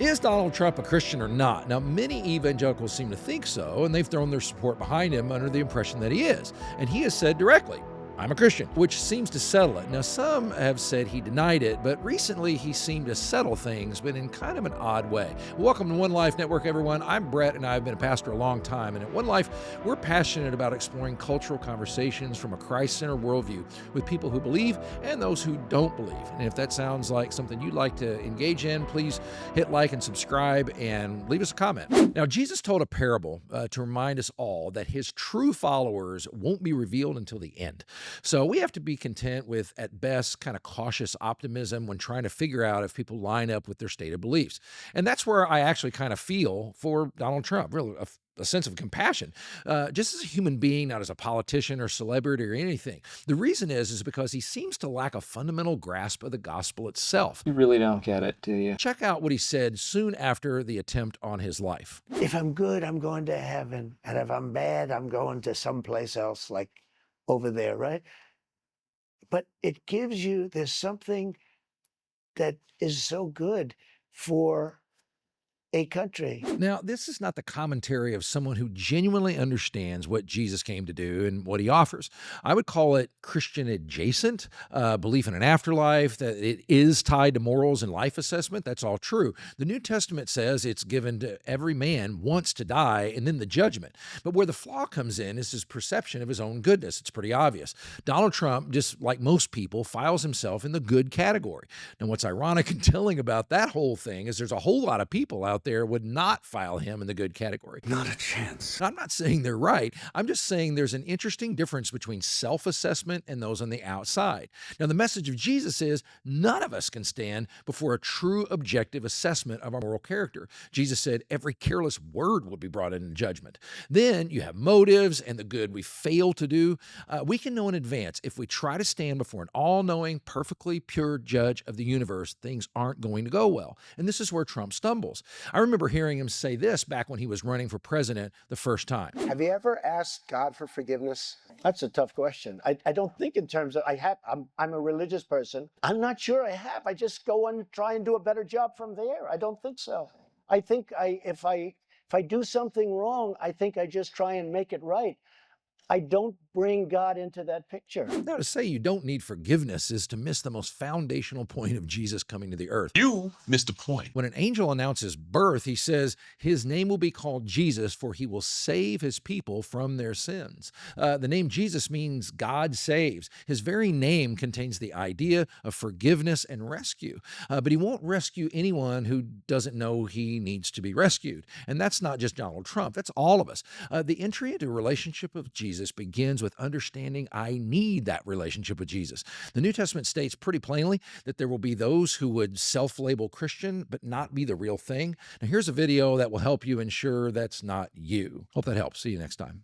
Is Donald Trump a Christian or not? Now, many evangelicals seem to think so, and they've thrown their support behind him under the impression that he is. And he has said directly, I'm a Christian, which seems to settle it. Now, some have said he denied it, but recently he seemed to settle things, but in kind of an odd way. Welcome to One Life Network, everyone. I'm Brett, and I've been a pastor a long time. And at One Life, we're passionate about exploring cultural conversations from a Christ-centered worldview with people who believe and those who don't believe. And if that sounds like something you'd like to engage in, please hit like and subscribe and leave us a comment. Now, Jesus told a parable to remind us all that his true followers won't be revealed until the end. So we have to be content with, at best, kind of cautious optimism when trying to figure out if people line up with their stated beliefs. And that's where I actually kind of feel for Donald Trump, really a sense of compassion, just as a human being, not as a politician or celebrity or anything. The reason is because he seems to lack a fundamental grasp of the gospel itself. You really don't get it, do you? Check out what he said soon after the attempt on his life. If I'm good, I'm going to heaven. And if I'm bad, I'm going to someplace else, like over there, right? But it gives you, there's something that is so good for a country. Now, this is not the commentary of someone who genuinely understands what Jesus came to do and what he offers. I would call it Christian adjacent, belief in an afterlife, that it is tied to morals and life assessment. That's all true. The New Testament says it's given to every man once to die and then the judgment. But where the flaw comes in is his perception of his own goodness. It's pretty obvious. Donald Trump, just like most people, files himself in the good category. Now, what's ironic and telling about that whole thing is there's a whole lot of people out there would not file him in the good category. Not a chance. I'm not saying they're right. I'm just saying there's an interesting difference between self-assessment and those on the outside. Now, the message of Jesus is none of us can stand before a true objective assessment of our moral character. Jesus said every careless word will be brought into judgment. Then you have motives and the good we fail to do. We can know in advance if we try to stand before an all-knowing, perfectly pure judge of the universe, things aren't going to go well. And this is where Trump stumbles. I remember hearing him say this back when he was running for president the first time. Have you ever asked God for forgiveness? That's a tough question. I don't think in terms of, I'm a religious person. I'm not sure I have. I just go and try and do a better job from there. I don't think so. I think if I do something wrong, I think I just try and make it right. I don't bring God into that picture. Now, to say you don't need forgiveness is to miss the most foundational point of Jesus coming to the earth. You missed the point. When an angel announces birth, he says, his name will be called Jesus, for he will save his people from their sins. The name Jesus means God saves. His very name contains the idea of forgiveness and rescue. But he won't rescue anyone who doesn't know he needs to be rescued. And that's not just Donald Trump, that's all of us. The entry into a relationship with Jesus begins with understanding I need that relationship with Jesus. The New Testament states pretty plainly that there will be those who would self-label Christian but not be the real thing. Now, here's a video that will help you ensure that's not you. Hope that helps. See you next time.